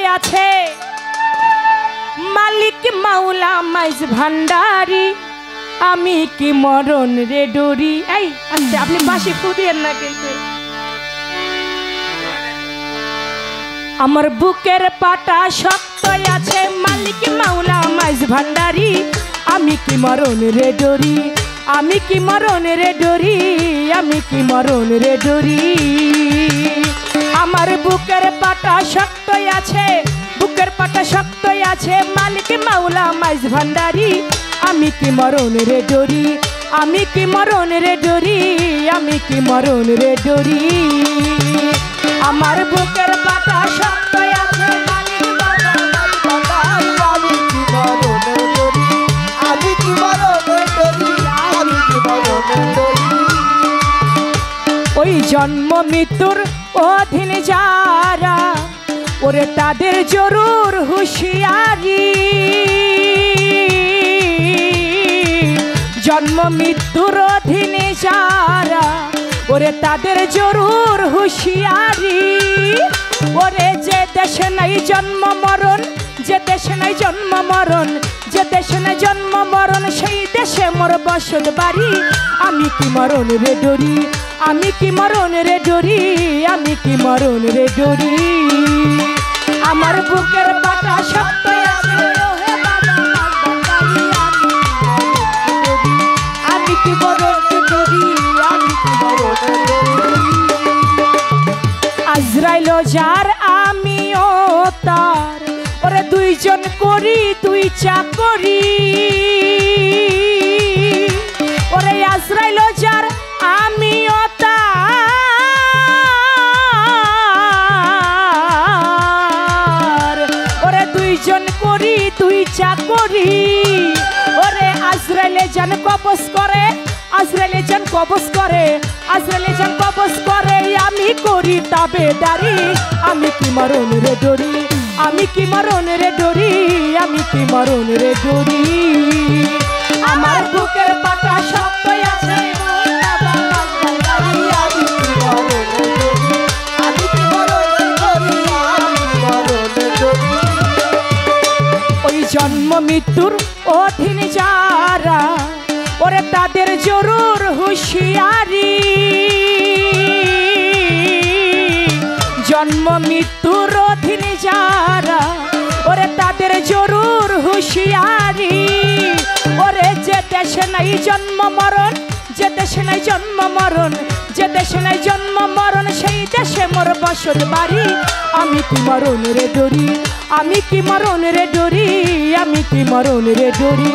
আছে মালিক মাওলা মাইজ ভান্ডারি আমি কি মরণ রে ডরি। এই আচ্ছা আপনি বাঁশি ফুদিয়েন না কিন্তু। আমার বুকের পাটা শক্ত আছে মালিক মাওলা মাইজ ভান্ডারি আমি কি মরণ রে ডরি আমি কি মরণ রে ডরি আমি কি মরণ রে ডরি। আমার বুকের পাটা শক্ত আছে বুকের পাটা শক্ত আছে মালিক মাওলা মাইজ ভান্ডারি আমি কি মরণ রে ডরি আমি কি মরণ রে ডরি আমি কি মরণ রে ডরি। আমার বুকের পাটা শক্ত আছে মালিক মাওলা মাইজ ভান্ডারি আমি কি মরণ রে ডরি আমি কি মরণ রে ডরি আমি কি মরণ রে ডরি। ওই জন্ম মৃত্যুর অধীন যারা ওরে তাদের জরুর হুঁশিয়ারি জন্ম মৃত্যুর অধীনে যারা ওরে তাদের জরুর হুঁশিয়ারি। ওরে যে দেশে নাই জন্ম মরণ যে দেশে নাই জন্ম মরণ যে দেশে নাই জন্ম মরণ সেই দেশে মোর বসত বাড়ি আমি কি মরণ রে ডরি আমি কি মরণ রে ডরি আমি কি মরণ রে ডরি। আমার বুকের পাটা শক্ত আছে ওহে বাবা আমি কি মরণ রে ডরি আমি কি মরণ রে ডরি। আজরাইল যার আমিও তার ওরে দুইজন করি দুই চাকরি ওরে আজরাইল যার আমিও তার ওরে দুইজন করি দুই চাকরি। ওরে আজরাইলে জান কবজ করে আজরাইলে জান কবজ করে আজরাইলে জান কবজ করে আমি করি তাবেদারি আমি কি মরণ রে ডরি আমি কি মরণ রে ডরি আমি কি মরণ রে ডরি। আমার বুকের পাটা শক্ত আছে ওই জন্ম মৃত্যুর অধীন যারা ওরে তাদের জরুর হুঁশিয়ারি জন্ম মৃত্যুর অধীন যারা ওরে তাদের জরুর হুঁশিয়ারি। ওরে যে দেশে নাই জন্ম মরণ যে দেশে নাই জন্ম মরণ যে দেশে নাই জন্ম মরণ সেই দেশে মোর বসত বাড়ি আমি কি মরণ রে ডরি আমি কি মরণ রে ডরি আমি কি মরণ রে ডরি।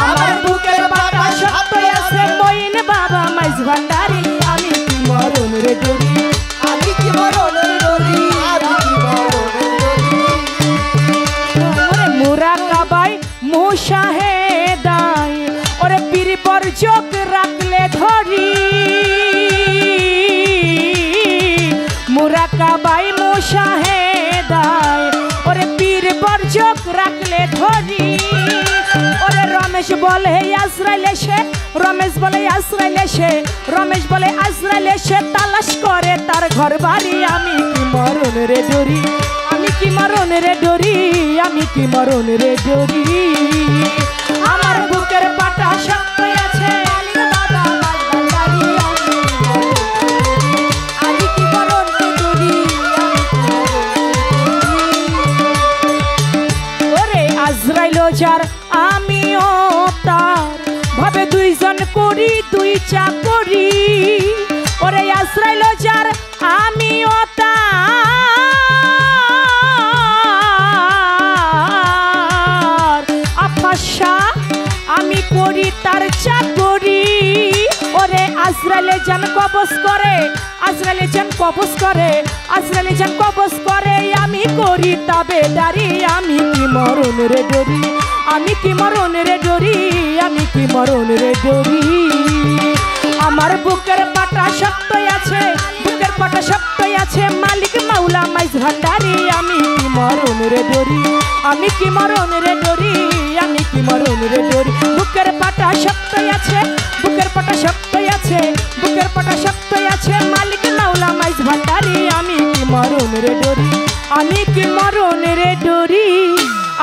আমার বুকের পাটা শক্ত আছে মইন বাবা মাইজ ভান্ডারি আমি কি মরণ রে ডরি আমি কি মরণ রে ডরি আমি কি মরণ রে ডরি। ওরে মুরাকাবাই মুশাহেদাই ওরে পীর বরজক রাখলে ধরি মুরাকাবাই মুশাহেদাই ওরে পীর বরজক রাখলে ধরি। ওরে রমেশ বলে আজরাইলে সে রমেশ বলে আজরাইলে সে রমেশ বলে আজরাইলে সে তালাশ করে তার ঘর বাড়ি আমি কি মরণ রে ডরি আমি কি মরণ রে ডরি আমি কি মরণ রে ডরি। আমার বুকের পাটা শক্ত আছে আমি কি মরণ রে ডরি ওরে আজরাইল যার আমিও তার ভাবে দুইজন করি দুই চাকরি ওরে আজরাইল যার আমিও তার আফাশা আমি করি তার চাকরি। ওরে আজরাইলে জান কবজ করে আজরাইলে জান কবজ করে আজরাইলে জান কবজ করে আমি করি তাবেদারি আমি কি মরণ রে ডরি আমি কি মরণ রে ডরি আমি কি মরণ রে ডরি। আমার বুকের পাটা শক্ত আছে বুকের পাটা শক্ত আছে মালিক মাওলা মাইজ ভান্ডারি আমি কি মরণ রে ডরি আমি কি মরণ রে ডরি আমি কি মরণ রে ডরি। বুকের পাটা শক্ত আছে বুকের পাটা শক্ত আছে বুকের পাটা শক্ত আছে মালিক মাওলা মাইজ ভান্ডারি আমি কি মরণ রে ডরি আমি কি মরণ রে ডরি,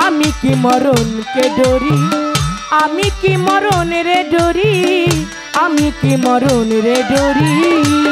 আমি কি মরণ কে ডরি, আমি কি মরণ রে ডরি, আমি কি মরণ রে ডরি।